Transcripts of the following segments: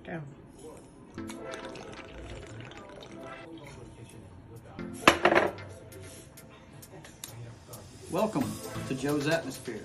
down. Welcome to Joe's Atmosphere.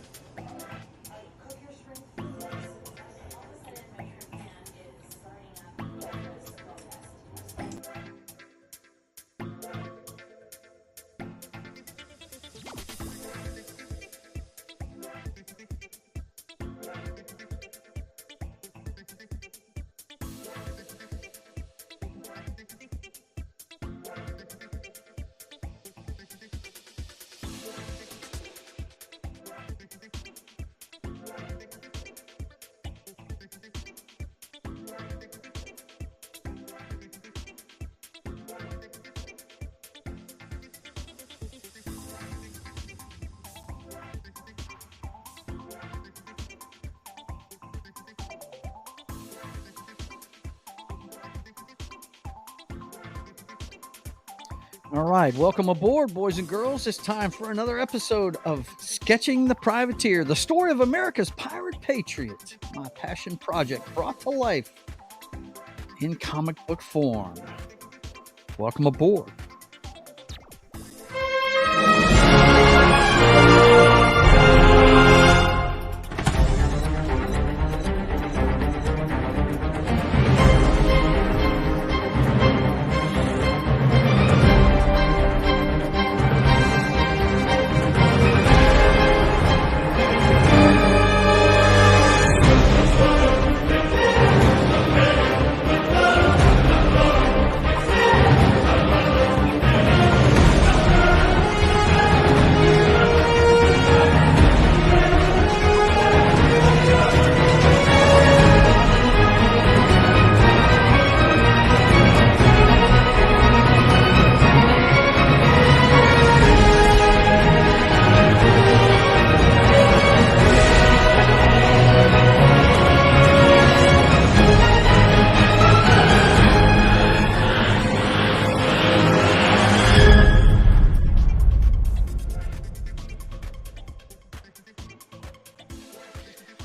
All right, welcome aboard, boys and girls. It's time for another episode of Sketching the Privateer, the story of America's pirate patriot, my passion project brought to life in comic book form. Welcome aboard.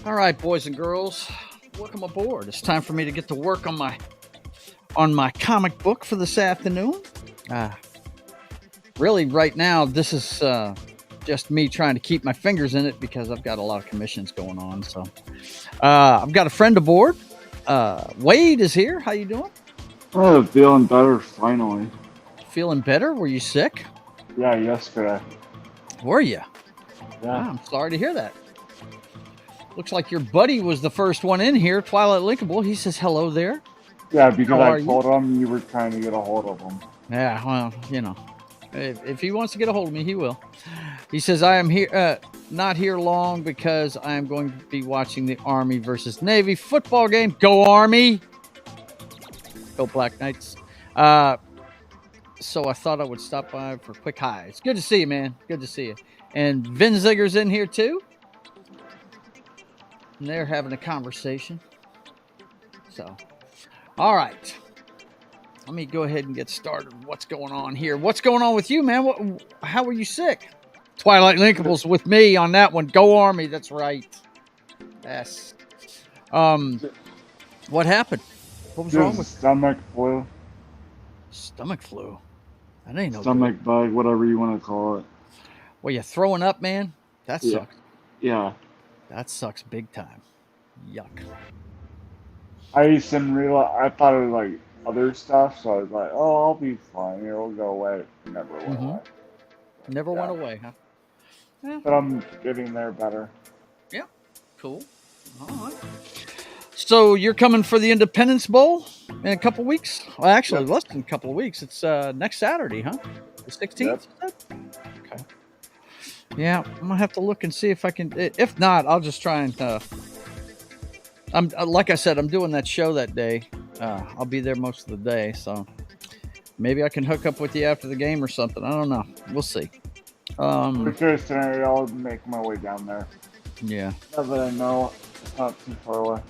All right, boys and girls, welcome aboard. It's time for me to get to work on my comic book for this afternoon. Really, right now, this is just me trying to keep my fingers in it because I've got a lot of commissions going on. So I've got a friend aboard. Wade is here. How you doing? Oh, feeling better finally. Feeling better? Were you sick? Yeah, yesterday. Were you? Yeah. Wow, I'm sorry to hear that. Looks like your buddy was the first one in here, Twilight Linkable. He says hello there. Yeah, because How are I told him you were trying to get a hold of him. Yeah, well, you know, if he wants to get a hold of me, he will. He says, I am here, not here long because I am going to be watching the Army versus Navy football game. Go Army! Go Black Knights. So I thought I would stop by for a quick hi. It's good to see you, man. Good to see you. And Vin Zigger's in here too. And they're having a conversation. So, all right. Let me go ahead and get started. What's going on here? What's going on with you, man? How were you sick? Twilight Linkables with me on that one. Go Army. That's right. Yes. What happened? What was wrong with stomach flu? Stomach flu. That ain't no stomach bug, whatever you want to call it. Well, you throwing up, man? That sucks. Yeah. That sucks big time. Yuck. I thought it was like other stuff, so I was like, oh, I'll be fine. It'll go away. It never went away. Never went away, huh? Yeah. But I'm getting there better. Yeah. Cool. All right. So you're coming for the Independence Bowl in a couple weeks? Well, actually, less than a couple of weeks. It's next Saturday, huh? The 16th? Yep. Okay. Yeah, I'm going to have to look and see if I can. If not, I'll just try and... like I said, I'm doing that show that day. I'll be there most of the day, so maybe I can hook up with you after the game or something. I don't know. We'll see. Worst case scenario, I'll make my way down there. Yeah. Now that I know it's not too far away.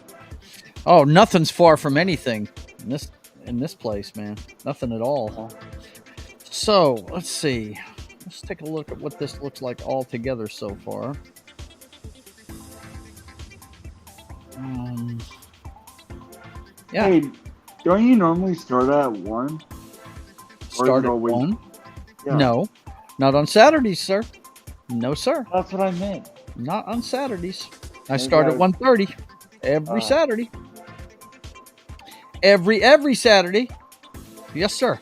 Oh, nothing's far from anything in this place, man. Nothing at all. So let's see. Let's take a look at what this looks like all together so far. Yeah. Hey, don't you normally start at 1? Or is Start it at always? 1. Yeah, No, not on Saturdays, sir. No, sir. that's what I meant. Not on Saturdays. I Maybe start at I. 1:30 every Uh, Saturday. Every Saturday. Yes, sir.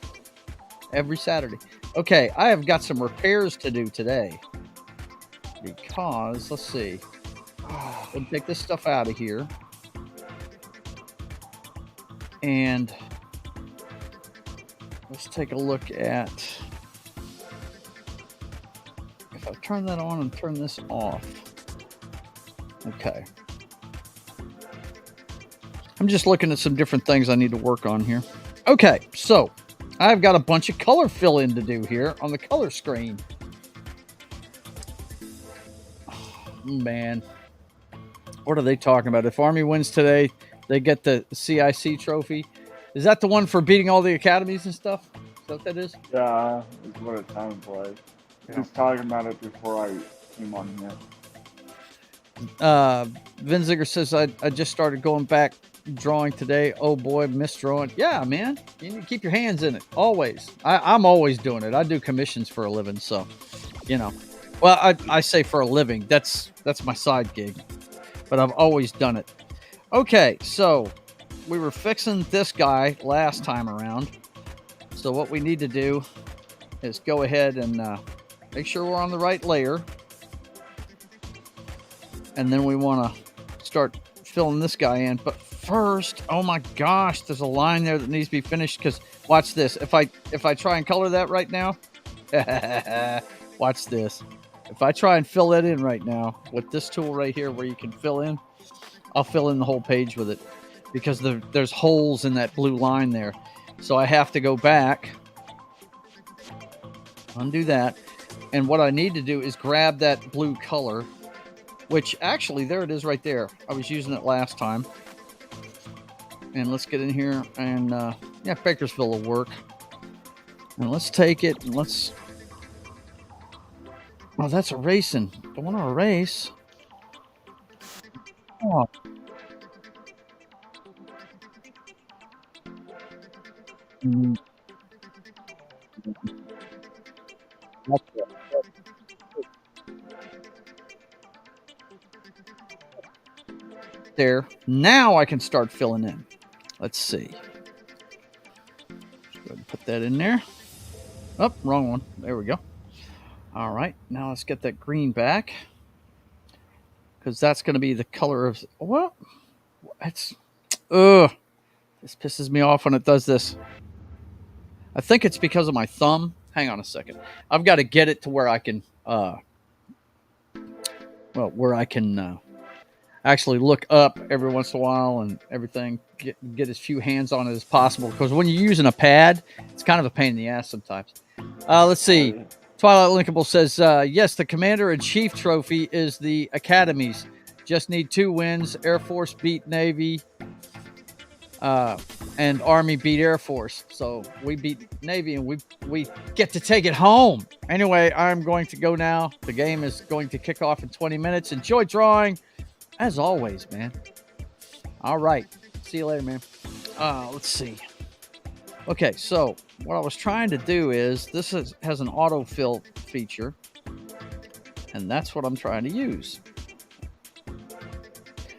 Every Saturday. Okay, I have got some repairs to do today because let's see. We'll take this stuff out of here. And let's take a look at if I turn that on and turn this off. Okay. I'm just looking at some different things I need to work on here. Okay, so I've got a bunch of color fill in to do here on the color screen. Man, what are they talking about? If Army wins today, they get the CIC trophy. Is that the one for beating all the academies and stuff? Is that what that is? yeah, is what it sounds like. Yeah. He was talking about it before I came on here. Vinziger says I just started going back drawing today. Oh boy, miss drawing. Yeah, man, you need to keep your hands in it always. I'm always doing it. I do commissions for a living, so you know. Well, I say for a living. That's my side gig, but I've always done it. Okay, so we were fixing this guy last time around. So what we need to do is go ahead and make sure we're on the right layer. And then we want to start filling this guy in. But first, oh my gosh, there's a line there that needs to be finished. Because watch this. If I try and color that right now, watch this. If I try and fill that in right now with this tool right here, where you can fill in, I'll fill in the whole page with it because there's holes in that blue line there. So I have to go back, undo that, and what I need to do is grab that blue color. Which actually, there it is right there. I was using it last time. And let's get in here and, yeah, Bakersville will work. And let's take it and let's... Oh, that's erasing. Don't want to erase. Oh. There. Now I can start filling in. Let's see. Go ahead and put that in there. Oh, wrong one. There we go. All right. Now let's get that green back. Because that's going to be the color of... What? It's... Ugh. This pisses me off when it does this. I think it's because of my thumb. Hang on a second. I've got to get it to where I can... where I can... actually look up every once in a while and everything, get as few hands on it as possible, because when you're using a pad, it's kind of a pain in the ass sometimes. Let's see. Twilight Linkable says, yes, the Commander-in-Chief trophy is the Academies. Just need 2 wins. Air Force beat Navy, and Army beat Air Force. So we beat Navy, and we get to take it home. Anyway, I'm going to go now. The game is going to kick off in 20 minutes. Enjoy drawing. As always, man. All right. See you later, man. Let's see. Okay, so what I was trying to do is this has an autofill feature, and that's what I'm trying to use.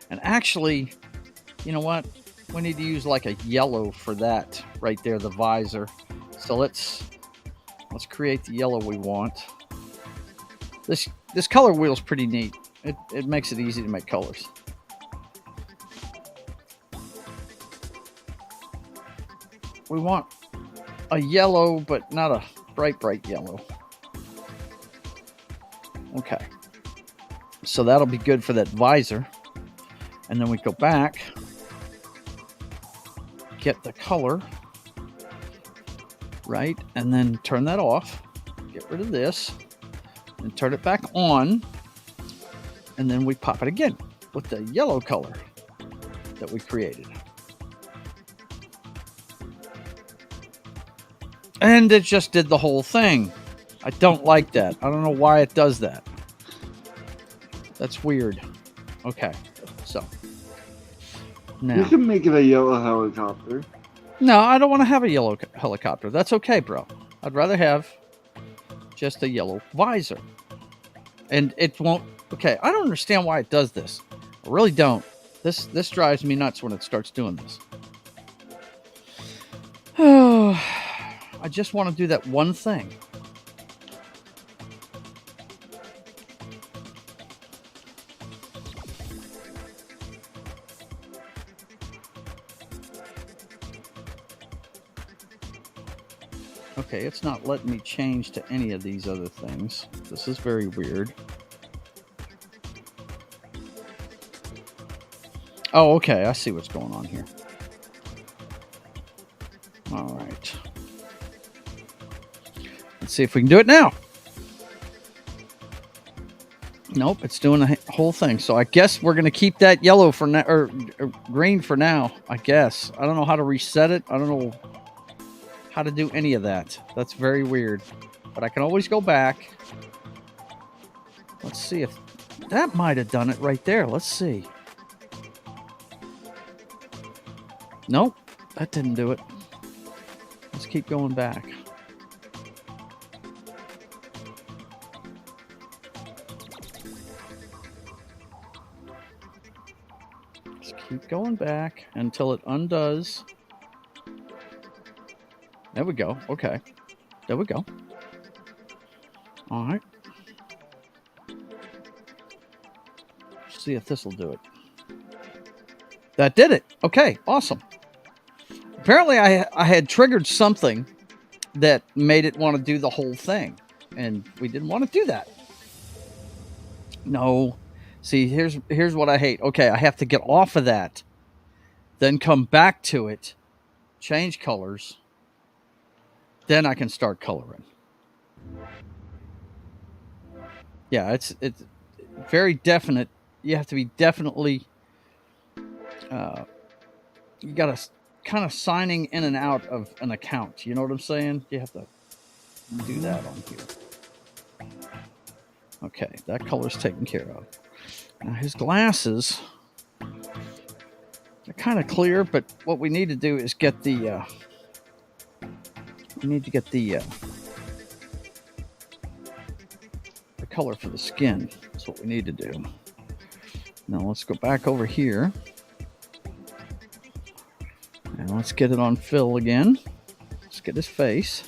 And actually, you know what? We need to use like a yellow for that right there, the visor. So let's create the yellow we want. This color wheel is pretty neat. It makes it easy to make colors. We want a yellow, but not a bright yellow. Okay. So that'll be good for that visor. And then we go back, get the color, right? And then turn that off, get rid of this, and turn it back on. And then we pop it again with the yellow color that we created. And it just did the whole thing. I don't like that. I don't know why it does that. That's weird. Okay, so Now, You can make it a yellow helicopter. no, I don't want to have a yellow helicopter. That's okay, bro. I'd rather have just a yellow visor. And it won't. Okay, I don't understand why it does this. I really don't. This drives me nuts when it starts doing this. I just want to do that one thing. Okay, it's not letting me change to any of these other things. This is very weird. Oh, okay, I see what's going on here. All right. Let's see if we can do it now. Nope, it's doing the whole thing. So I guess we're going to keep that yellow for now, or green for now, I guess. I don't know how to reset it. I don't know how to do any of that. That's very weird. But I can always go back. Let's see if that might have done it right there. Let's see. Nope, that didn't do it. Let's keep going back. Let's keep going back until it undoes. There we go. Okay. There we go. All right. See if this will do it. That did it. Okay, awesome. Apparently, I had triggered something that made it want to do the whole thing, and we didn't want to do that. No. See, here's what I hate. Okay, I have to get off of that, then come back to it, change colors, then I can start coloring. Yeah, it's very definite. You have to be definitely. You got to kind of signing in and out of an account. You know what I'm saying? You have to do that on here. Okay, that color's taken care of. Now his glasses, they're kind of clear, but what we need to do is get the. We need to get the color for the skin. That's what we need to do. Now let's go back over here. And let's get it on Phil again. Let's get his face.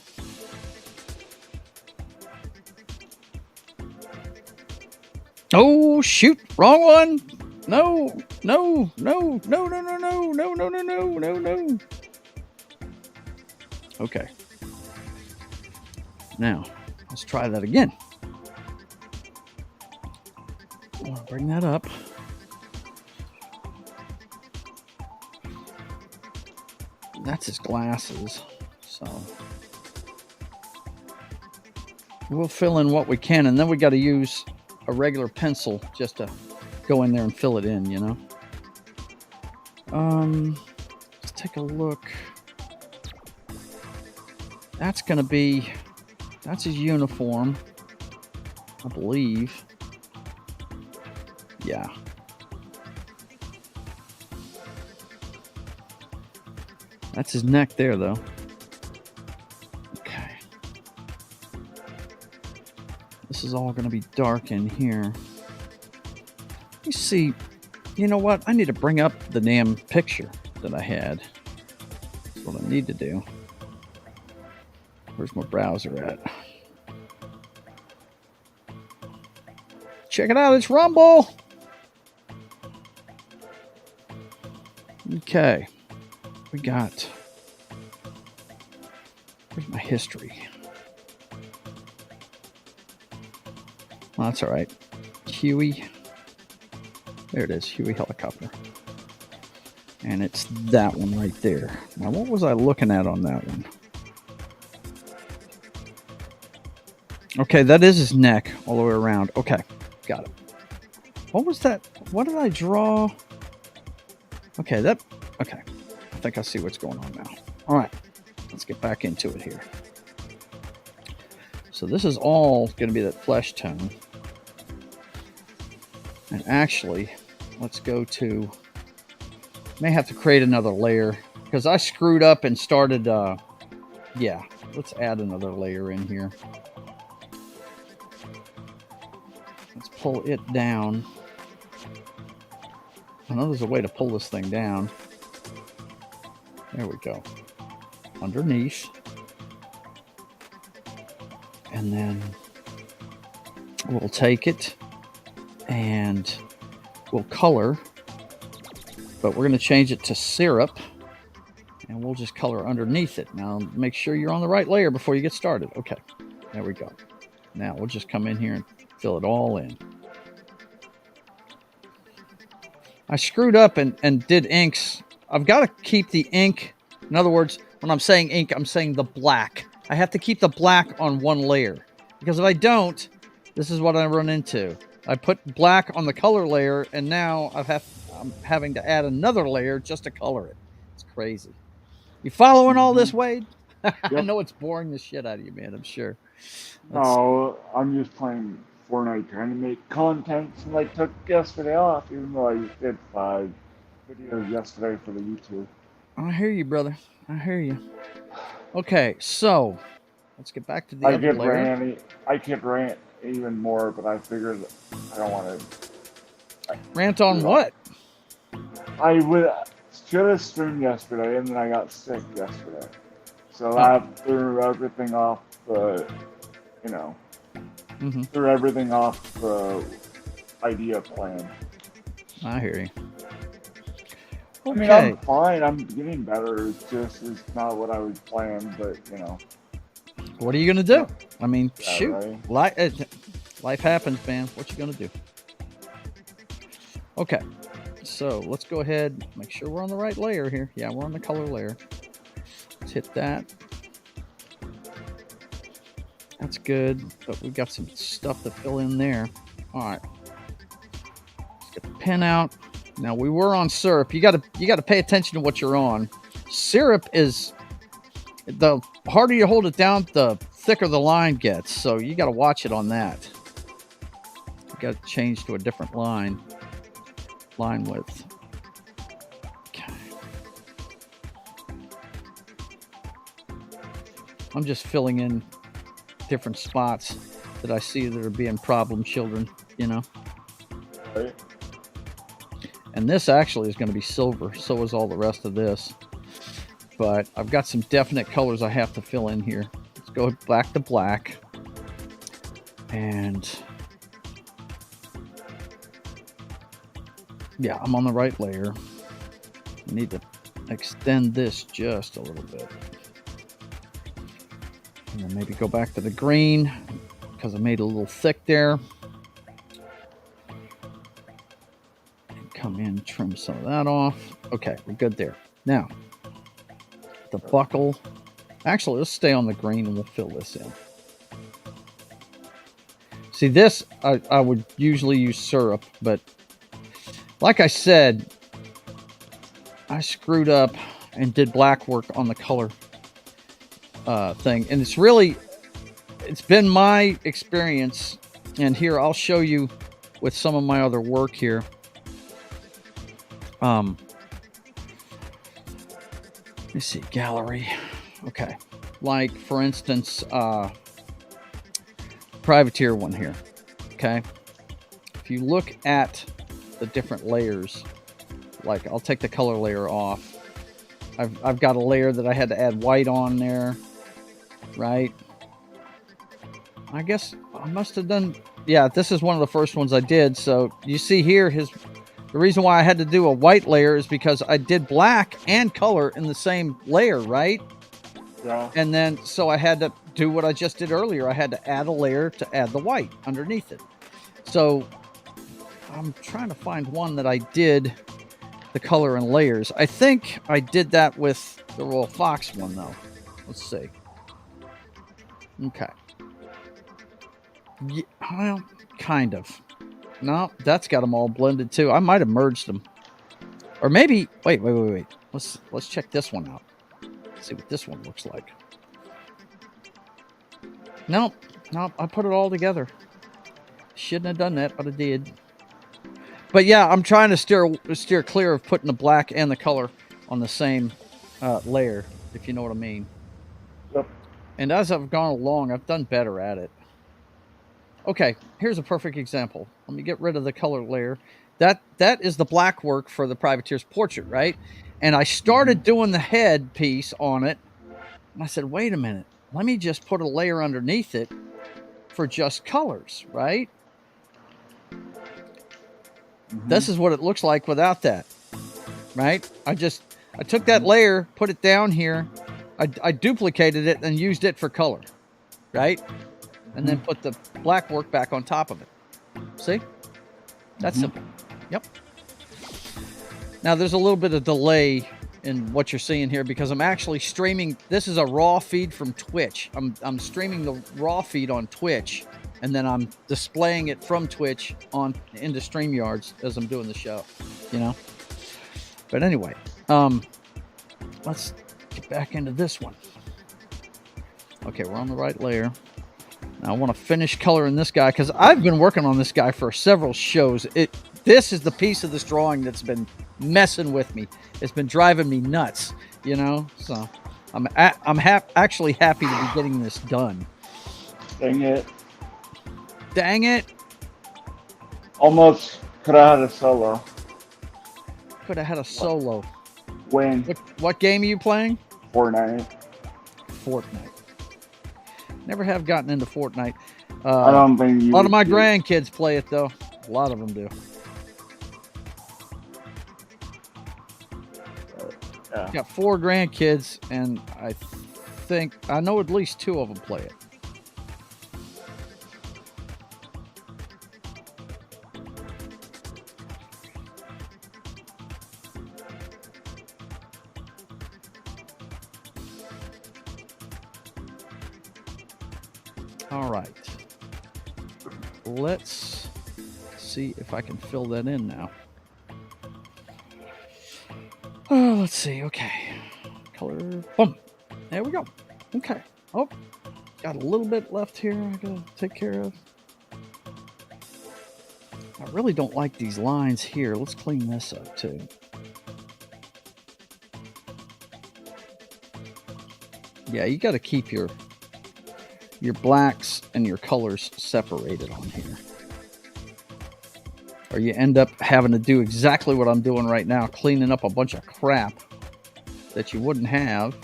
Oh, shoot. Wrong one. No, no, no, no, no, no, no, no, no, no, no, no, no. Okay. Now, let's try that again. I'll bring that up. That's his glasses. So we'll fill in what we can, and then we got to use a regular pencil just to go in there and fill it in, you know. Let's take a look. That's gonna be, that's his uniform, I believe. Yeah. That's his neck there, though. Okay. This is all going to be dark in here. You see, you know what? I need to bring up the damn picture that I had. That's what I need to do. Where's my browser at? Check it out. It's Rumble. Okay. We got, where's my history? Well, that's all right. Huey. There it is, Huey helicopter. And it's that one right there. Now, what was I looking at on that one? Okay, that is his neck all the way around. Okay, got it. What was that? What did I draw? Okay, okay. I think I see what's going on now. All right, let's get back into it here. So this is all going to be that flesh tone. And actually, let's go to May have to create another layer because I screwed up and started. Yeah, let's add another layer in here. Let's pull it down. I know there's a way to pull this thing down. There we go. Underneath. And then we'll take it and we'll color, but we're going to change it to syrup, and we'll just color underneath it. Now make sure you're on the right layer before you get started. Okay, there we go. Now we'll just come in here and fill it all in. I screwed up and did inks. I've got to keep the ink. In other words, when I'm saying ink, I'm saying the black. I have to keep the black on one layer, because if I don't, this is what I run into. I put black on the color layer, and now I'm having to add another layer just to color it. It's crazy. You following all this, Wade? I Yep. know it's boring the shit out of you, man. I'm sure. No, I'm just playing Fortnite, trying to make content, since I took yesterday off, even though I did 5 videos yesterday for the YouTube. I hear you, brother. I hear you. Okay, so let's get back to the other layer. I could rant even more, but I figured I don't want to. Rant on what? I should have streamed yesterday, and then I got sick yesterday, so Oh. that threw everything off the, threw everything off the idea plan. I hear you. I mean, I'm fine. I'm getting better. It's not what I was planning, but What are you gonna do? I mean, Yeah, shoot, right? life happens, man. What you gonna do? Okay, so let's go ahead. Make sure we're on the right layer here. Yeah, we're on the color layer. Let's hit that. That's good, but we got some stuff to fill in there. All right, let's get the pen out. Now we were on syrup. You gotta pay attention to what you're on. Syrup is, the harder you hold it down, the thicker the line gets. So you gotta watch it on that. You gotta change to a different line width. Okay. I'm just filling in different spots that I see that are being problem children, Right. And this actually is going to be silver. So is all the rest of this. But I've got some definite colors I have to fill in here. Let's go back to black. And yeah, I'm on the right layer. I need to extend this just a little bit. And then maybe go back to the green because I made it a little thick there. Come in, trim some of that off. Okay, we're good there. Now, the buckle. Actually, let's stay on the green and we'll fill this in. See, this, I would usually use syrup, but like I said, I screwed up and did black work on the color thing. And it's been my experience. And here, I'll show you with some of my other work here. Let me see, gallery. Okay. Like, for instance, Privateer one here. Okay. If you look at the different layers, like I'll take the color layer off. I've got a layer that I had to add white on there, right? I guess I must have done, yeah, this is one of the first ones I did. So you see here, the reason why I had to do a white layer is because I did black and color in the same layer, right? Yeah. And then, so I had to do what I just did earlier. I had to add a layer to add the white underneath it. So I'm trying to find one that I did the color and layers. I think I did that with the Royal Fox one, though. Let's see. Okay. Yeah, well, kind of. No, that's got them all blended too. I might have merged them. Or maybe, wait. Let's check this one out. See what this one looks like. Nope, I put it all together. Shouldn't have done that, but I did. But yeah, I'm trying to steer clear of putting the black and the color on the same layer, if you know what I mean. Yep. And as I've gone along, I've done better at it. Okay, here's a perfect example. Let me get rid of the color layer. That is the black work for the Privateer's portrait, right? And I started doing the head piece on it, and I said, wait a minute, let me just put a layer underneath it for just colors, right? This is what it looks like without that, right? I took that layer, put it down here, I duplicated it and used it for color, right? And then put the black work back on top of it. See? That's simple. Yep. Now there's a little bit of delay in what you're seeing here because I'm actually streaming. This is a raw feed from Twitch. I'm streaming the raw feed on Twitch, and then I'm displaying it from Twitch on into StreamYards as I'm doing the show. You know. But anyway, let's get back into this one. Okay, we're on the right layer. Now I want to finish coloring this guy because I've been working on this guy for several shows. This is the piece of this drawing that's been messing with me. It's been driving me nuts, you know. So I'm actually happy to be getting this done. Dang it! Dang it! Almost could have had a solo. Could have had a solo. Win. What game are you playing? Fortnite. Fortnite. Never have gotten into Fortnite. I don't think you. A lot of my grandkids play it though. A lot of them do. Yeah. Got 4 grandkids, and I know at least 2 of them play it. All right. Let's see if I can fill that in now. Oh, let's see. Okay. Color. Boom. There we go. Okay. Oh, got a little bit left here I gotta take care of. I really don't like these lines here. Let's clean this up too. Yeah, you got to keep your blacks and your colors separated on here. Or you end up having to do exactly what I'm doing right now, cleaning up a bunch of crap that you wouldn't have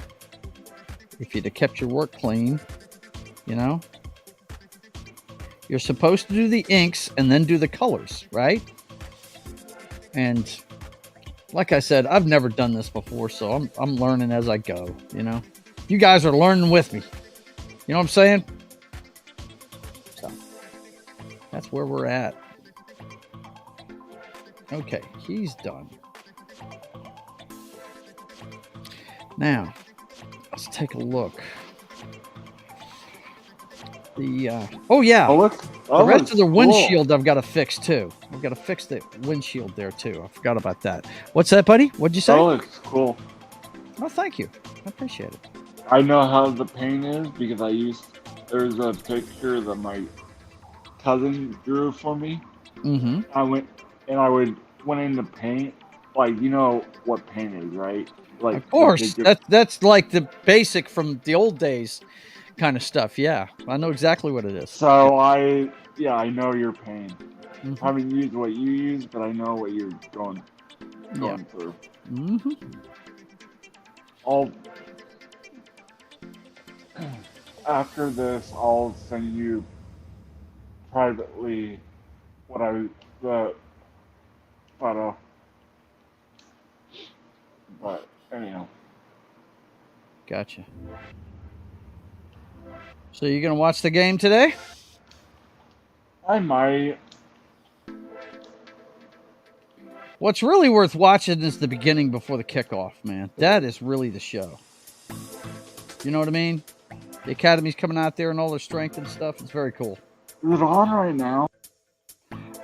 if you'd have kept your work clean, you know? You're supposed to do the inks and then do the colors, right? And like I said, I've never done this before, so I'm learning as I go, you know? You guys are learning with me. You know what I'm saying? So that's where we're at. Okay, he's done. Now, let's take a look. The oh yeah, the rest of the windshield I've got to fix too. I've got to fix the windshield there too. I forgot about that. What's that, buddy? What'd you say? Oh, it's cool. Oh, thank you. I appreciate it. I know how the paint is because there's a picture that my cousin drew for me. Mm-hmm. I went into paint, like, you know what paint is, right? Like, of course, that's like the basic from the old days kind of stuff. Yeah, I know exactly what it is. So I know your pain. Mm-hmm. I haven't used what you use, but I know what you're going through. Mm-hmm. After this, I'll send you privately the photo. But anyhow. Gotcha. So you gonna watch the game today? I might. What's really worth watching is the beginning before the kickoff, man. That is really the show. You know what I mean? The Academy's coming out there and all their strength and stuff. It's very cool. Is it on right now?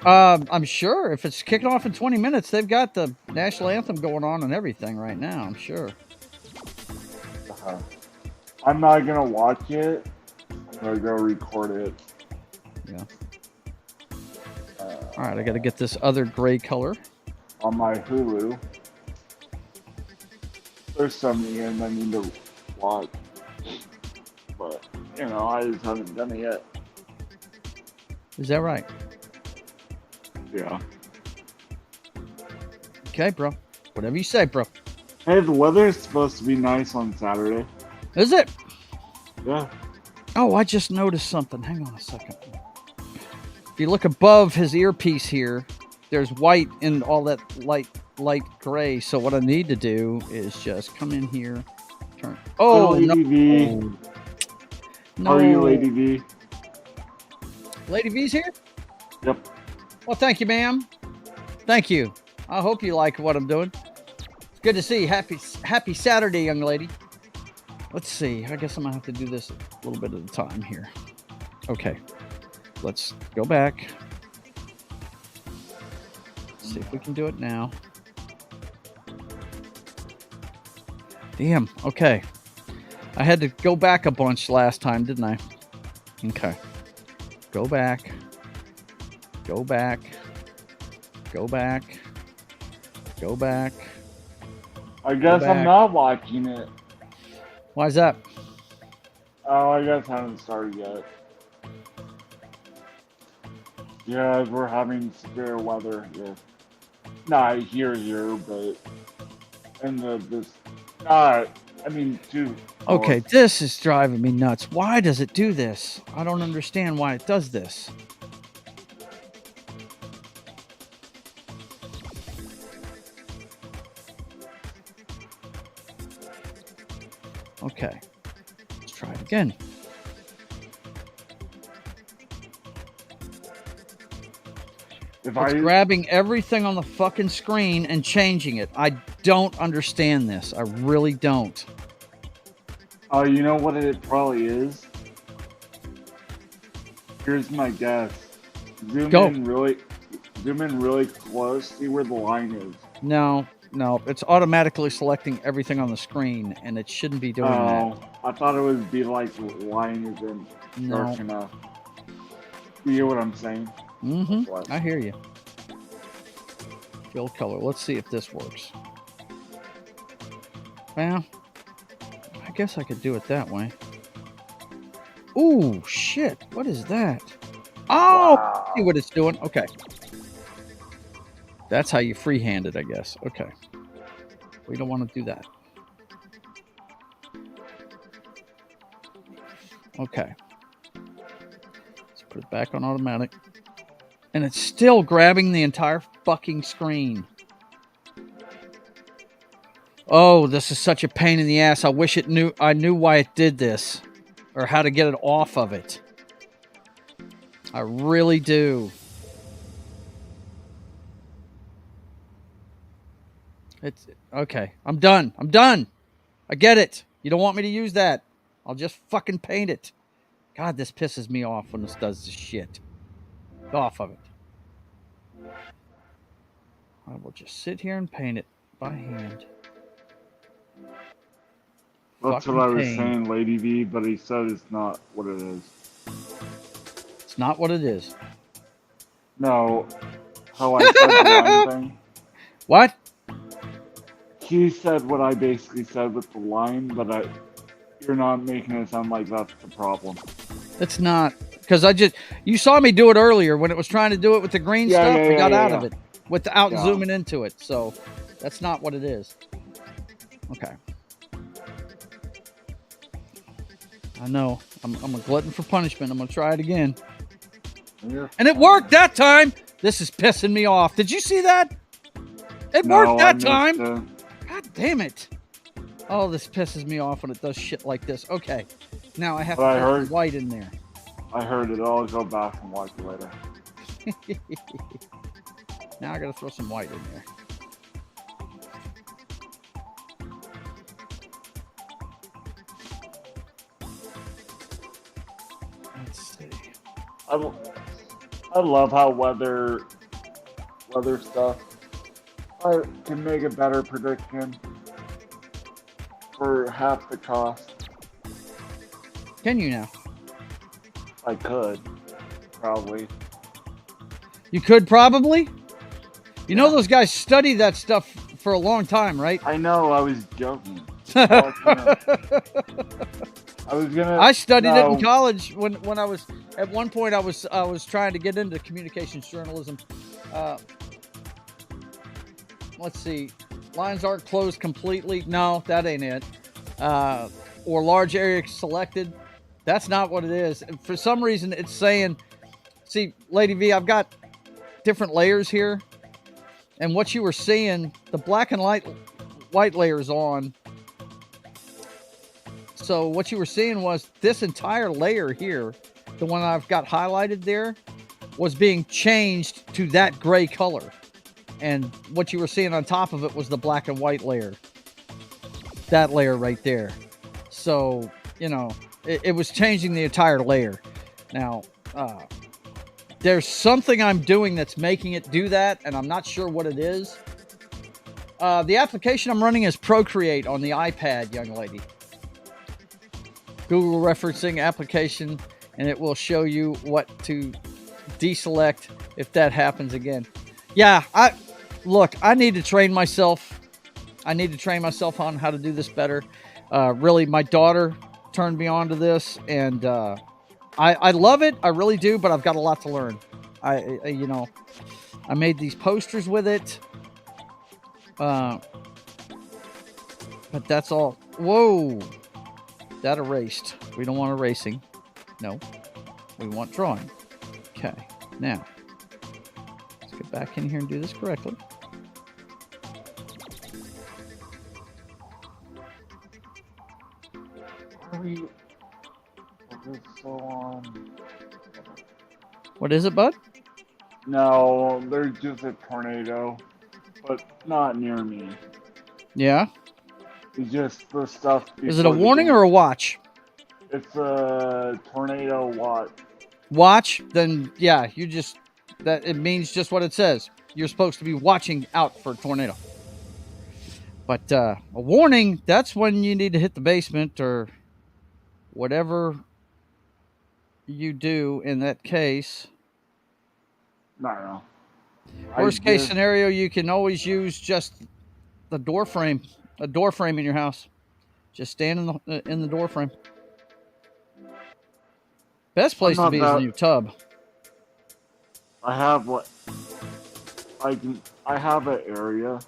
I'm sure if it's kicking off in 20 minutes, they've got the national anthem going on and everything right now. I'm sure. I'm not gonna watch it. I'm gonna go record it. Yeah. All right, I got to get this other gray color. On my Hulu. There's something in I need to watch. But, you know, I just haven't done it yet. Is that right? Yeah. Okay, bro. Whatever you say, bro. Hey, the weather is supposed to be nice on Saturday. Is it? Yeah. Oh, I just noticed something. Hang on a second. If you look above his earpiece here, there's white and all that light gray. So what I need to do is just come in here, turn. Oh, Lady V. no. How are you, Lady V? Lady V's here? Yep. Well, thank you, ma'am. Thank you. I hope you like what I'm doing. It's good to see you. Happy Saturday, young lady. Let's see. I guess I'm going to have to do this a little bit at a time here. Okay. Let's go back. See if we can do it now. Damn. Okay. I had to go back a bunch last time, didn't I? Okay. Go back. Go back. Go back. Go back. I guess I'm not watching it. Why is that? Oh, I guess I haven't started yet. Yeah, we're having severe weather here. Not here, but in this. Too. Okay, this is driving me nuts. Why does it do this? I don't understand why it does this. Okay, let's try it again. It's grabbing everything on the fucking screen and changing it. I don't understand this. I really don't. Oh, you know what it probably is? Here's my guess. Zoom in really close. See where the line is. No. It's automatically selecting everything on the screen, and it shouldn't be doing that. I thought it would be like the line isn't dark enough. You hear what I'm saying? Mm-hmm. I hear you. Fill color. Let's see if this works. Well, I guess I could do it that way. Ooh, shit. What is that? Oh, wow. See what it's doing. Okay. That's how you freehand it, I guess. Okay. We don't want to do that. Okay. Let's put it back on automatic. And it's still grabbing the entire fucking screen. Oh, this is such a pain in the ass. I wish I knew why it did this. Or how to get it off of it. I really do. It's okay. I'm done. I get it. You don't want me to use that. I'll just fucking paint it. God, this pisses me off when this does this shit. Get off of it. I will just sit here and paint it by hand. That's Fucking what I was pain. saying, Lady V, but he said it's not what it is. It's not what it is. No. How I said the line thing. What? He said what I basically said with the line, but you're not making it sound like that's the problem. It's not. Because you saw me do it earlier when it was trying to do it with the green stuff. I got out of it without zooming into it. So that's not what it is. Okay. I know. I'm a glutton for punishment. I'm going to try it again. Yeah. And it worked that time. This is pissing me off. Did you see that? It worked that time. God damn it. Oh, this pisses me off when it does shit like this. Okay. Now I have to put white in there. I heard it. I'll go back and watch it later. Now I got to throw some white in there. Let's see. I love how weather stuff. I can make a better prediction for half the cost. Can you now? I could, probably. You could probably. You know Yeah. those guys study that stuff for a long time, right? I know, I was joking. Well, you know, I was gonna. I studied it in No, college when I was at one point I was trying to get into communications journalism. Uh, let's see, lines aren't closed completely. No, that ain't it. Or large area selected. That's not what it is. For some reason, it's saying, see, Lady V, I've got different layers here. And what you were seeing, the black and white layers on. So what you were seeing was this entire layer here, the one I've got highlighted there, was being changed to that gray color. And what you were seeing on top of it was the black and white layer. That layer right there. So, you know, it was changing the entire layer. Now, there's something I'm doing that's making it do that, and I'm not sure what it is. The application I'm running is Procreate on the iPad, young lady. Google referencing application, and it will show you what to deselect if that happens again. Yeah, I need to train myself. I need to train myself on how to do this better. Really, my daughter turned me on to this, and I love it. I really do, but I've got a lot to learn. You know, I made these posters with it. But that's all. Whoa. That erased. We don't want erasing. No. We want drawing. Okay. Now, let's get back in here and do this correctly. are we? Is this still on? What is it, bud? No, there's just a tornado, but not near me. Yeah. It's just the stuff. Is it a warning or a watch? It's a tornado watch. Watch? Then, yeah, it means just what it says. You're supposed to be watching out for a tornado. But a warning, that's when you need to hit the basement or whatever you do in that case. No. Worst case scenario, you can always use just the door frame, a door frame in your house. Just stand in the door frame. Best place to be is in your tub. I have what? I have an area.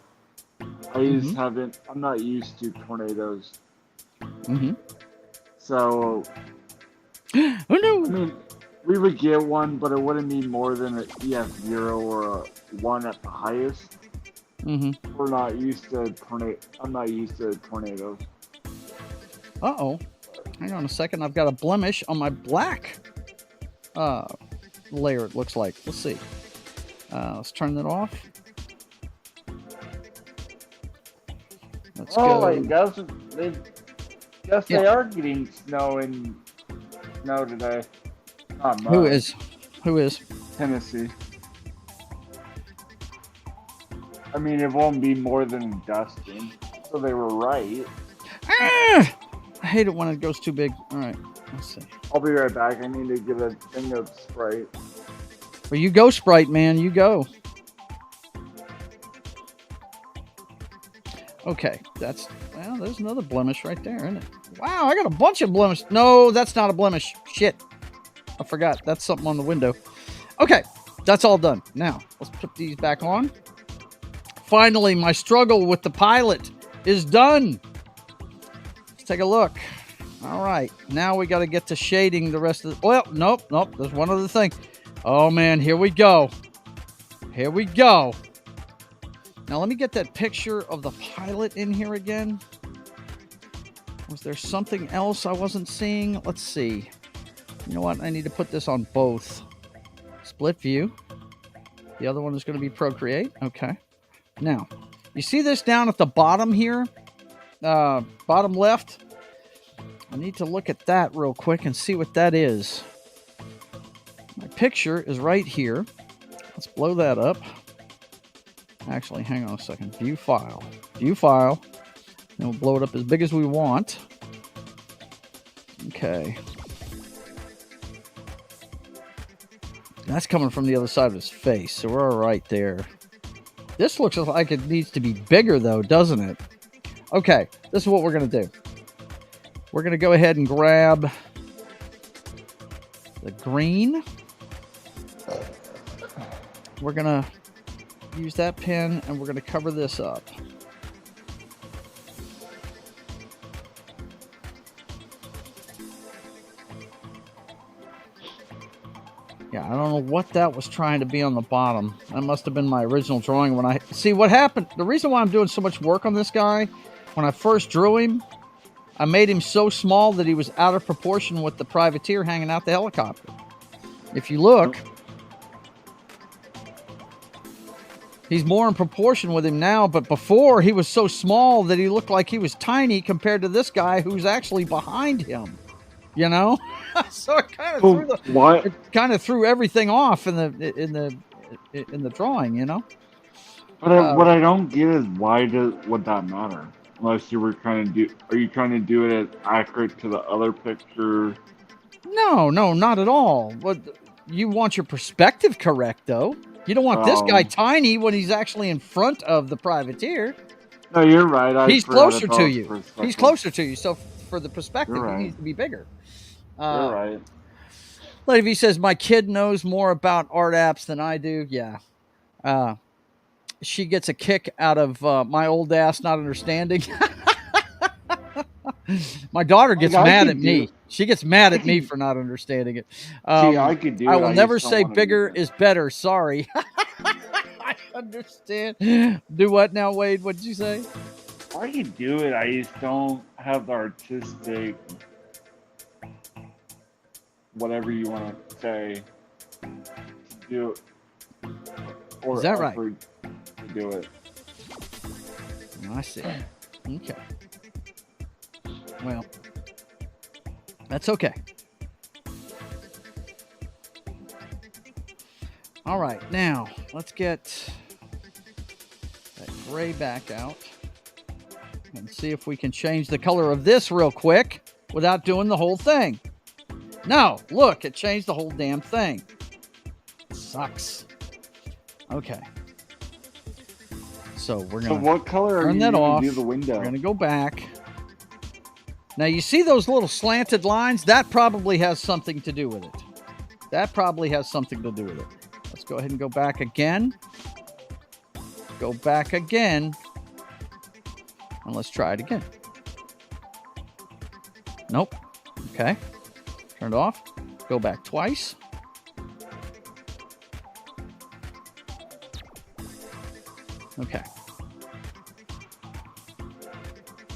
I just haven't. I'm not used to tornadoes. Mm-hmm. So. Oh no! I mean, we would get one, but it wouldn't be more than a EF0 or a 1 at the highest. Mm-hmm. We're not used to tornado. I'm not used to tornadoes. Uh-oh. Hang on a second. I've got a blemish on my black layer, it looks like. Let's see. Let's turn that off. Let's go. I guess they are getting snow today. Not much. Who is? Tennessee. I mean, it won't be more than dusting, so they were right. Ah! I hate it when it goes too big. All right, let's see. I'll be right back. I need to get a thing of Sprite. Well, you go, Sprite, man. You go. Okay, there's another blemish right there, isn't it? Wow, I got a bunch of blemishes. No, that's not a blemish. Shit. I forgot. That's something on the window. Okay, that's all done. Now, let's put these back on. Finally, my struggle with the Pilot is done. Let's take a look. All right, now we got to get to shading the rest of the... Well, nope. There's one other thing. Oh, man, here we go. Here we go. Now, let me get that picture of the Pilot in here again. Was there something else I wasn't seeing? Let's see. You know what? I need to put this on both. Split view. The other one is going to be Procreate. Okay. Now, you see this down at the bottom here? Bottom left? I need to look at that real quick and see what that is. My picture is right here. Let's blow that up. Actually, hang on a second. View file. View file. And we'll blow it up as big as we want. Okay. That's coming from the other side of his face, so we're all right there. This looks like it needs to be bigger, though, doesn't it? Okay, this is what we're going to do. We're going to go ahead and grab the green. We're going to use that pen, and we're going to cover this up. Yeah, I don't know what that was trying to be on the bottom. That must have been my original drawing when I... See, what happened... The reason why I'm doing so much work on this guy, when I first drew him, I made him so small that he was out of proportion with the privateer hanging out the helicopter. If you look, he's more in proportion with him now, but before he was so small that he looked like he was tiny compared to this guy who's actually behind him. You know, so it kind of threw everything off in the drawing. You know, but what I don't get is would that matter? Unless you were trying to do, are you trying to do it as accurate to the other picture? No, not at all. But you want your perspective correct, though. You don't want this guy tiny when he's actually in front of the privateer. No, you're right. He's closer to you. He's closer to you. So for the perspective, right. He needs to be bigger. You're right. Lady says, my kid knows more about art apps than I do. Yeah. She gets a kick out of my old ass not understanding. My daughter gets mad at me. She gets mad at me for not understanding it. See, I could do it. I will never say bigger is better. Sorry. I understand. Do what now, Wade? What did you say? I can do it. I just don't have the artistic, whatever you want to say, to do it. Or is that right? To do it. I see. Okay. Well, that's okay. All right, now let's get that gray back out and see if we can change the color of this real quick without doing the whole thing. No, look, it changed the whole damn thing. Sucks. Okay. So we're gonna what color are turn you that gonna off. do the window? We're gonna go back. Now you see those little slanted lines? That probably has something to do with it. That probably has something to do with it. Let's go ahead and go back again. Go back again. And let's try it again. Nope. Okay. Turn it off. Go back twice. Okay.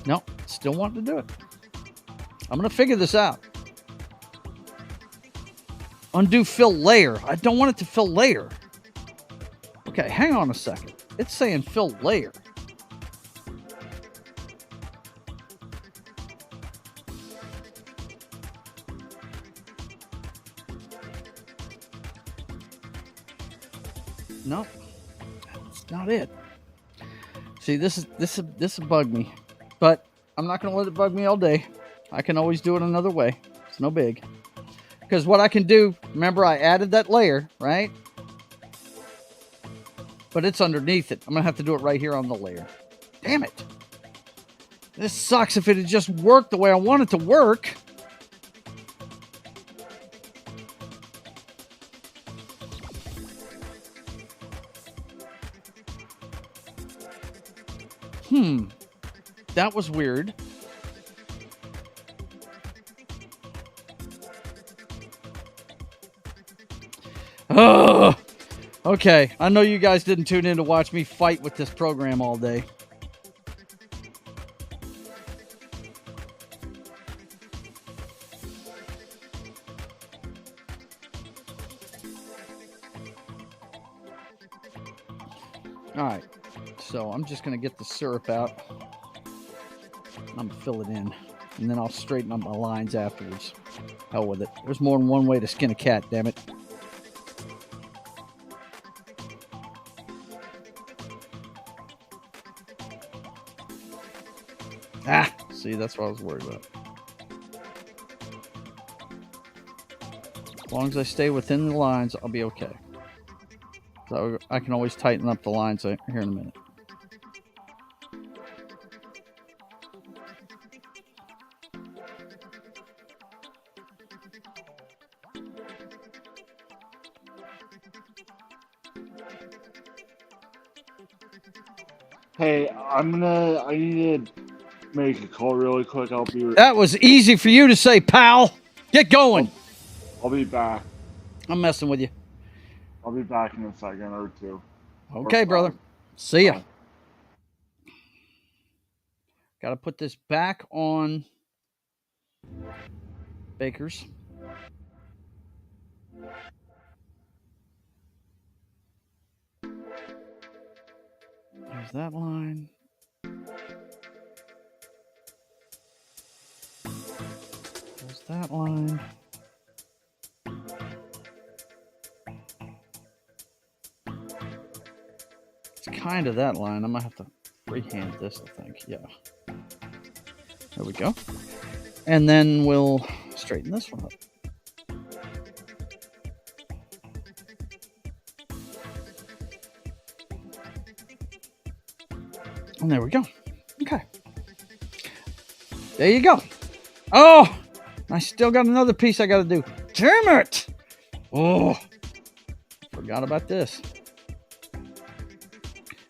Nope. Still wanting to do it. I'm going to figure this out. Undo fill layer. I don't want it to fill layer. Okay, hang on a second. It's saying fill layer. Nope. That's not it. See, this will bug me. But I'm not going to let it bug me all day. I can always do it another way. It's no big. Because what I can do, remember I added that layer, right? But it's underneath it. I'm going to have to do it right here on the layer. Damn it. This sucks. If it had just worked the way I want it to work. That was weird. Oh, okay. I know you guys didn't tune in to watch me fight with this program all day. All right. So I'm just going to get the syrup out. I'm going to fill it in. And then I'll straighten up my lines afterwards. Hell with it. There's more than one way to skin a cat, damn it. Ah, see, that's what I was worried about. long as I stay within the lines, I'll be okay. So I can always tighten up the lines here in a minute. Hey, I need to make a call really quick. I'll be. That was easy for you to say, pal. Get going. I'll be back. I'm messing with you. I'll be back in a second or two. Okay, brother. See ya. Got to put this back on Baker's. There's that line. There's that line. It's kind of that line. I might have to freehand this, I think. Yeah. There we go. And then we'll straighten this one up. And there we go. Okay. There you go. Oh, I still got another piece I got to do. Damn it. Oh, forgot about this.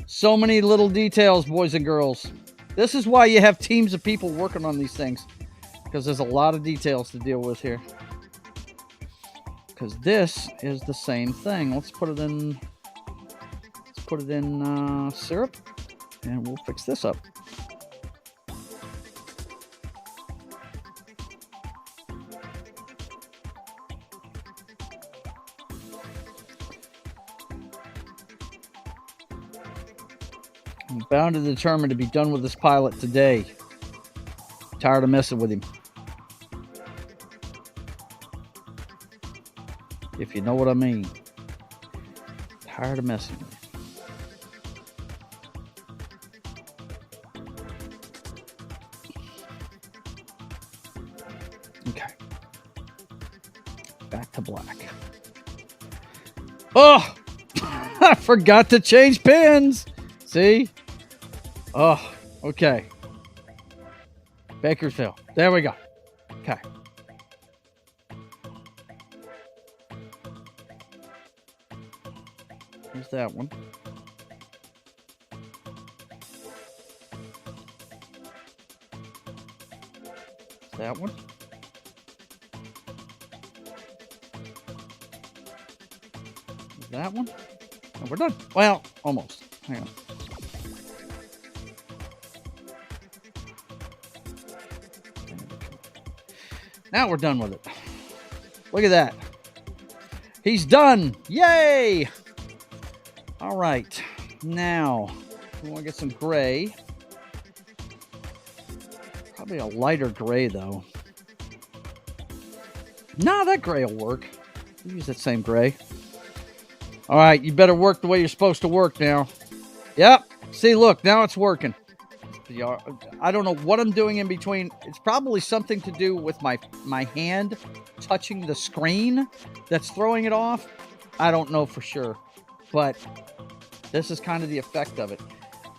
So many little details, boys and girls. This is why you have teams of people working on these things, because there's a lot of details to deal with here. Because this is the same thing. Let's put it in. Let's put it in syrup, and we'll fix this up. I'm bound and determined to be done with this pilot today. Tired of messing with him. If you know what I mean. Tired of messing with him. Okay. Back to black. Oh! I forgot to change pins! See? Oh, okay. Bakersfield. There we go. Okay. Here's that one. That one. That one. And we're done. Well, almost. Hang on. Now we're done with it. Look at that. He's done. Yay! All right. Now, we want to get some gray. Probably a lighter gray, though. Nah, that gray will work. We'll use that same gray. All right, you better work the way you're supposed to work now. Yep. See, look, now it's working. I don't know what I'm doing in between. It's probably something to do with my hand touching the screen that's throwing it off. I don't know for sure, but this is kind of the effect of it.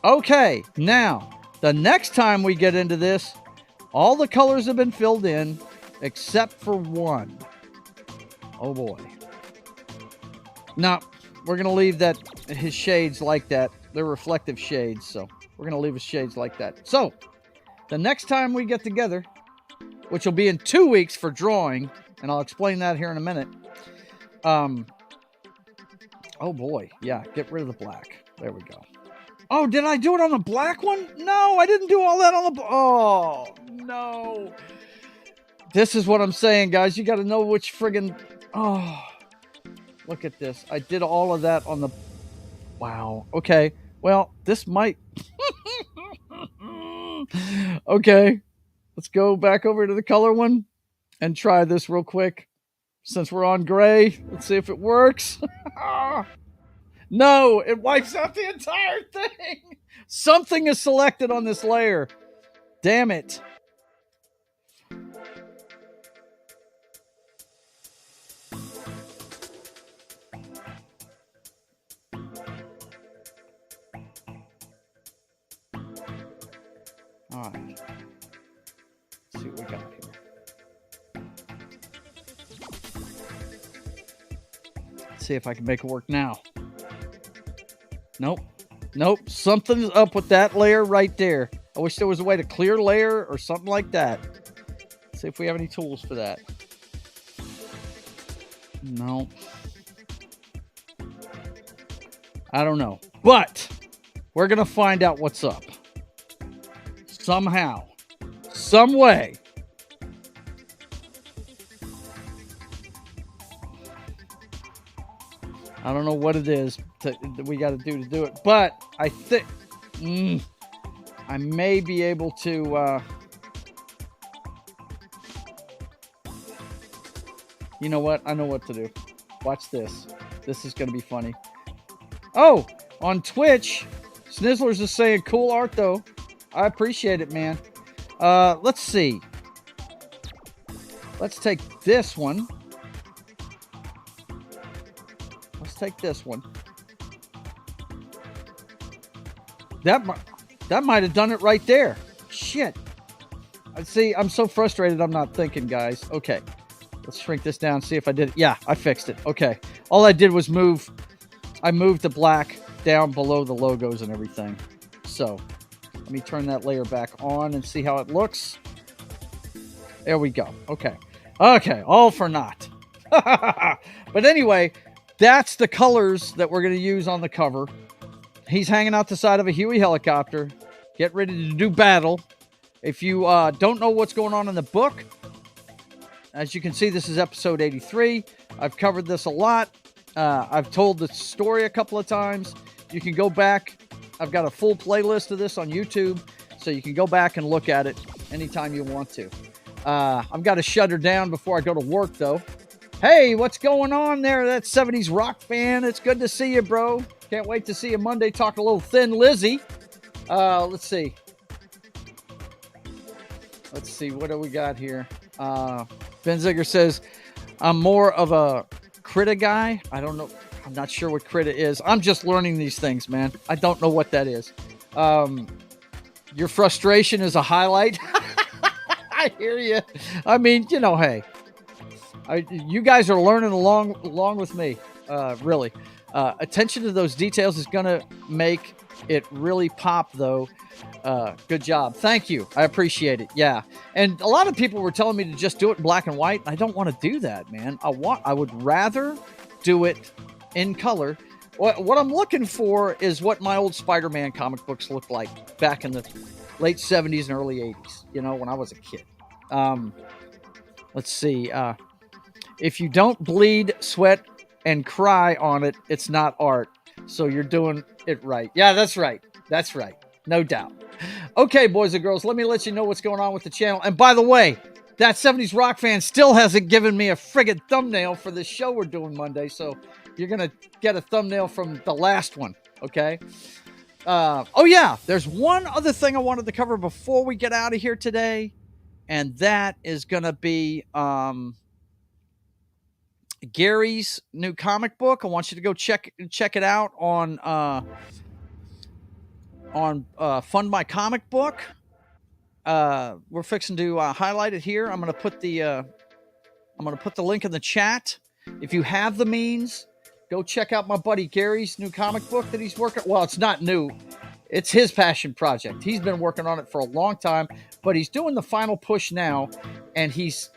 Okay, now, the next time we get into this, all the colors have been filled in except for one. Oh boy. No, we're going to leave that his shades like that. They're reflective shades, so we're going to leave his shades like that. So, the next time we get together, which will be in 2 weeks for drawing, and I'll explain that here in a minute. Oh boy, yeah, get rid of the black. There we go. Oh, did I do it on the black one? No, I didn't do all that on the... Oh, no. This is what I'm saying, guys. You got to know which friggin... Oh, look at this. I did all of that on the... Wow. Okay. Well, this might... Okay. Let's go back over to the color one and try this real quick. Since we're on gray, let's see if it works. No, it wipes out the entire thing. Something is selected on this layer. Damn it. All right. Let's see what we got here. Let's see if I can make it work now. Nope. Nope. Something's up with that layer right there. I wish there was a way to clear layer or something like that. Let's see if we have any tools for that. No. I don't know. But we're going to find out what's up. Somehow. Some way. I don't know what it is that we got to do it. But I think I may be able to... you know what? I know what to do. Watch this. This is going to be funny. Oh, on Twitch, Snizzlers is saying cool art, though. I appreciate it, man. Let's see. Let's take this one. Let's take this one. That might have done it right there. Shit. See, I'm so frustrated I'm not thinking, guys. Okay. Let's shrink this down, see if I did it. Yeah, I fixed it. Okay. All I did was I moved the black down below the logos and everything. So, let me turn that layer back on and see how it looks. There we go. Okay. Okay, all for naught. But anyway, that's the colors that we're going to use on the cover. He's hanging out the side of a Huey helicopter. Get ready to do battle. If you don't know what's going on in the book, as you can see, this is episode 83. I've covered this a lot. I've told the story a couple of times. You can go back. I've got a full playlist of this on YouTube, so you can go back and look at it anytime you want to. I've got to shut her down before I go to work, though. Hey, what's going on there? That 70s rock fan. It's good to see you, bro. Can't wait to see you Monday. Talk a little Thin Lizzy. Let's see. Let's see. What do we got here? Ben Ziegler says, I'm more of a Krita guy. I don't know. I'm not sure what Krita is. I'm just learning these things, man. I don't know what that is. Your frustration is a highlight. I hear you. I mean, you know, hey, you guys are learning along with me. Really. Attention to those details is going to make it really pop, though. Good job. Thank you. I appreciate it. Yeah. And a lot of people were telling me to just do it in black and white. I don't want to do that, man. I would rather do it in color. What I'm looking for is what my old Spider-Man comic books looked like back in the late 70s and early 80s, you know, when I was a kid. Let's see. If you don't bleed, sweat, and cry on it, it's not art. So you're doing it right. Yeah, that's right. That's right. No doubt. Okay, boys and girls, let me let you know what's going on with the channel. And by the way, that 70s rock fan still hasn't given me a friggin' thumbnail for this show we're doing Monday. So you're going to get a thumbnail from the last one. Okay. Oh, yeah. There's one other thing I wanted to cover before we get out of here today. And that is going to be Gary's new comic book. I want you to go check it out on Fund My Comic Book. We're fixing to highlight it here. I'm going to put the link in the chat. If you have the means, go check out my buddy Gary's new comic book that he's working. Well, it's not new. It's his passion project. He's been working on it for a long time, but he's doing the final push now, and he's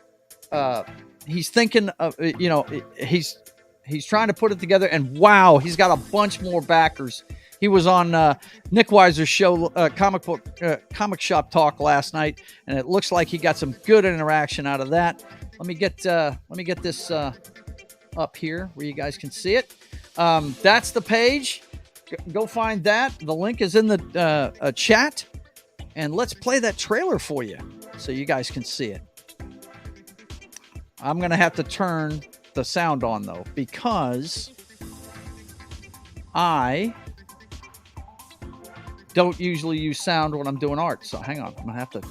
thinking of, you know, he's trying to put it together, and wow, he's got a bunch more backers. He was on Nick Weiser's show, Comic Shop Talk last night, and it looks like he got some good interaction out of that. Let me get this up here where you guys can see it. That's the page. Go find that. The link is in the chat, and let's play that trailer for you so you guys can see it. I'm gonna have to turn the sound on though, because I don't usually use sound when I'm doing art. So hang on, I'm gonna have to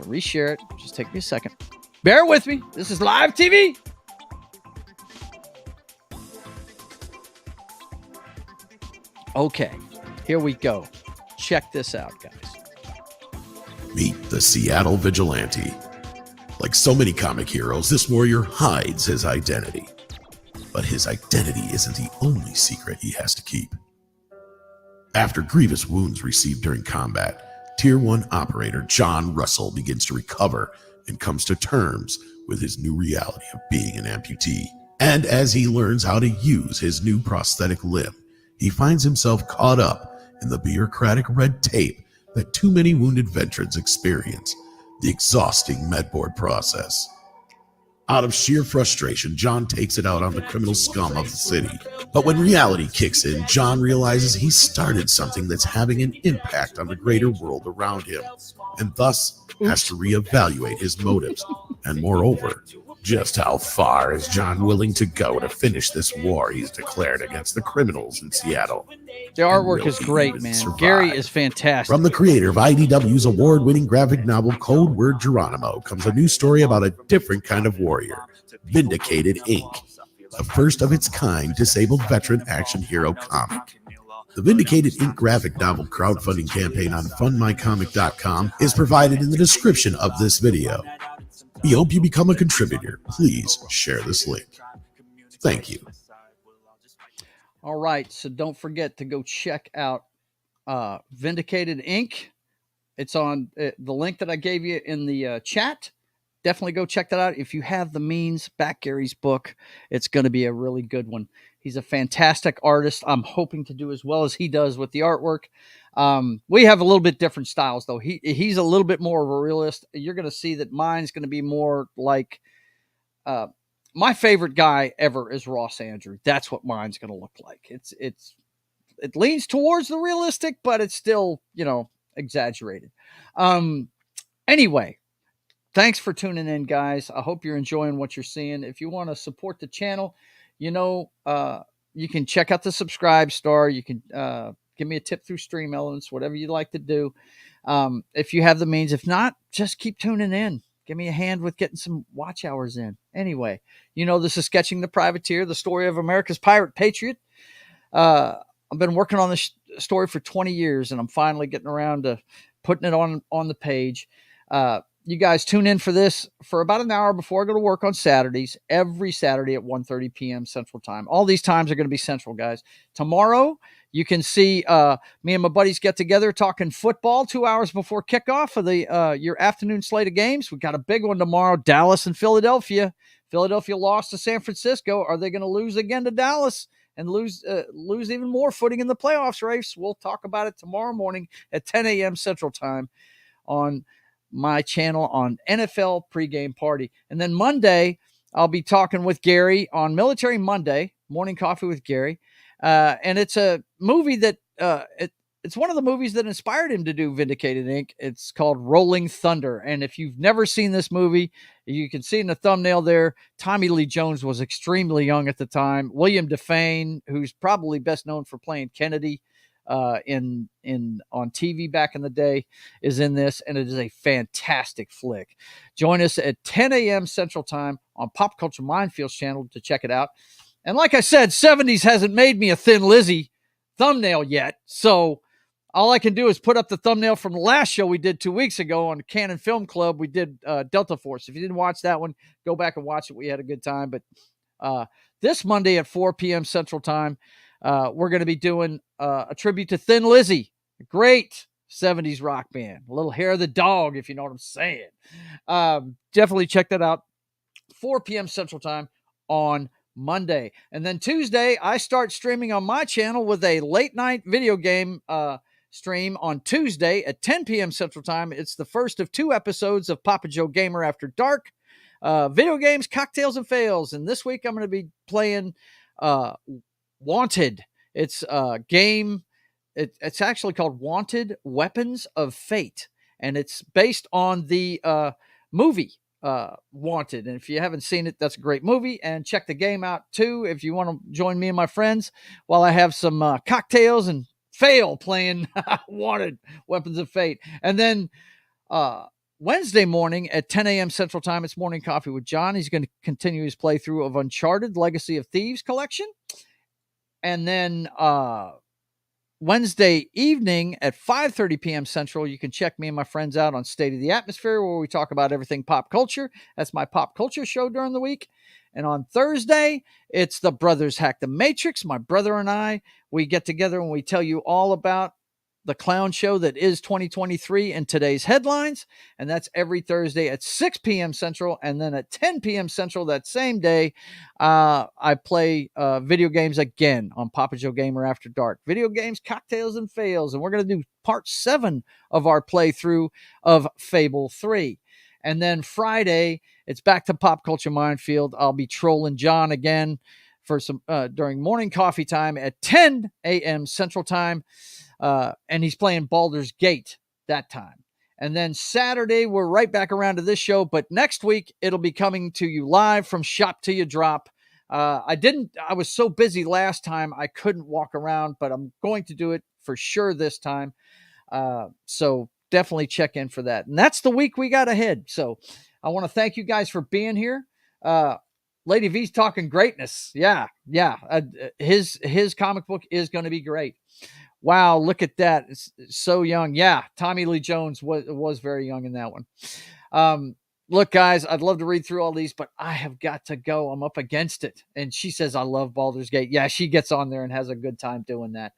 reshare it. Just take me a second. Bear with me. This is live TV. Okay, here we go. Check this out, guys. Meet the Seattle Vigilante. Like so many comic heroes, this warrior hides his identity. But his identity isn't the only secret he has to keep. After grievous wounds received during combat, Tier 1 operator John Russell begins to recover and comes to terms with his new reality of being an amputee. And as he learns how to use his new prosthetic limb, he finds himself caught up in the bureaucratic red tape that too many wounded veterans experience, the exhausting medboard process. Out of sheer frustration, John takes it out on the criminal scum of the city. But when reality kicks in, John realizes he started something that's having an impact on the greater world around him, and thus has to reevaluate his motives. And moreover, just how far is John willing to go to finish this war he's declared against the criminals in Seattle? The artwork is great, man. Survive? Gary is fantastic. From the creator of IDW's award-winning graphic novel Code Word Geronimo comes a new story about a different kind of warrior, Vindicated Inc., the first of its kind disabled veteran action hero comic. The Vindicated Inc. graphic novel crowdfunding campaign on fundmycomic.com is provided in the description of this video. We hope you become a contributor. Please share this link. Thank you. All right, so don't forget to go check out Vindicated Inc. It's on the link that I gave you in the chat. Definitely go check that out. If you have the means, back Gary's book. It's going to be a really good one. He's a fantastic artist. I'm hoping to do as well as he does with the artwork. We have a little bit different styles, though. He's a little bit more of a realist. You're going to see that mine's going to be more like my favorite guy ever is Ross Andrew. That's what mine's going to look like. It leans towards the realistic, but it's still, exaggerated. Anyway, thanks for tuning in, guys. I hope you're enjoying what you're seeing. If you want to support the channel, you can check out the subscribe star. You can give me a tip through Stream Elements, whatever you'd like to do. If you have the means. If not, just keep tuning in. Give me a hand with getting some watch hours in. Anyway, this is Sketching the Privateer, the story of America's pirate Patriot. I've been working on this story for 20 years, and I'm finally getting around to putting it on the page. You guys tune in for this for about an hour before I go to work on Saturdays, every Saturday at 1:30 p.m. Central Time. All these times are going to be Central, guys. Tomorrow, you can see me and my buddies get together talking football 2 hours before kickoff of the your afternoon slate of games. We've got a big one tomorrow, Dallas and Philadelphia. Philadelphia lost to San Francisco. Are they going to lose again to Dallas and lose even more footing in the playoffs race? We'll talk about it tomorrow morning at 10 a.m. Central Time on my channel on NFL Pregame Party. And then Monday, I'll be talking with Gary on Military Monday, Morning Coffee with Gary. And it's a movie that it's one of the movies that inspired him to do Vindicated Inc. It's called Rolling Thunder. And if you've never seen this movie, you can see in the thumbnail there, Tommy Lee Jones was extremely young at the time. William Defane, who's probably best known for playing Kennedy on TV back in the day, is in this, and it is a fantastic flick. Join us at 10 a.m. Central Time on Pop Culture Mindfield's channel to check it out. And like I said, 70s hasn't made me a Thin Lizzy thumbnail yet, so all I can do is put up the thumbnail from the last show we did 2 weeks ago on Canon Film Club. We did Delta Force. If you didn't watch that one, go back and watch it. We had a good time. But this Monday at 4 p.m. Central Time, we're going to be doing a tribute to Thin Lizzy, a great 70s rock band. A little Hair of the Dog, if you know what I'm saying. Definitely check that out. 4 p.m. Central Time on Monday. And then Tuesday, I start streaming on my channel with a late night video game stream on Tuesday at 10 p.m. Central Time. It's the first of 2 episodes of Papa Joe Gamer After Dark. Video games, cocktails, and fails. And this week I'm going to be playing Wanted. It's a game. It's actually called Wanted Weapons of Fate. And it's based on the movie Wanted. And if you haven't seen it, that's a great movie. And check the game out too if you want to join me and my friends while I have some cocktails and fail playing Wanted Weapons of Fate. And then Wednesday morning at 10 a.m. Central Time, it's Morning Coffee with John. He's going to continue his playthrough of Uncharted Legacy of Thieves collection. And then Wednesday evening at 5:30 p.m. Central, you can check me and my friends out on State of the Atmosphere, where we talk about everything pop culture. That's my pop culture show during the week. And on Thursday, it's the Brothers Hack the Matrix. My brother and I, we get together and we tell you all about the clown show that is 2023 in today's headlines. And that's every Thursday at 6 p.m. Central. And then at 10 p.m. Central that same day, I play video games again on Papa Joe Gamer After Dark. Video games, cocktails, and fails. And we're going to do part 7 of our playthrough of Fable 3. And then Friday, it's back to Pop Culture Minefield. I'll be trolling John again for some during morning coffee time at 10 a.m. Central Time. And he's playing Baldur's Gate that time. And then Saturday, we're right back around to this show. But next week, it'll be coming to you live from Shop Till You Drop. I was so busy last time, I couldn't walk around, but I'm going to do it for sure this time. So definitely check in for that. And that's the week we got ahead. So I want to thank you guys for being here. Lady V's talking greatness. Yeah. His comic book is going to be great. Wow, look at that. It's so young. Yeah, Tommy Lee Jones was very young in that one. Look, guys, I'd love to read through all these, but I have got to go. I'm up against it. And she says, I love Baldur's Gate. Yeah, she gets on there and has a good time doing that.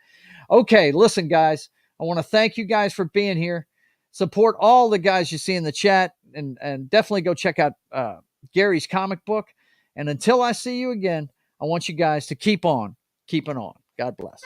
Okay, listen, guys, I want to thank you guys for being here. Support all the guys you see in the chat, and definitely go check out Gary's comic book. And until I see you again, I want you guys to keep on keeping on. God bless.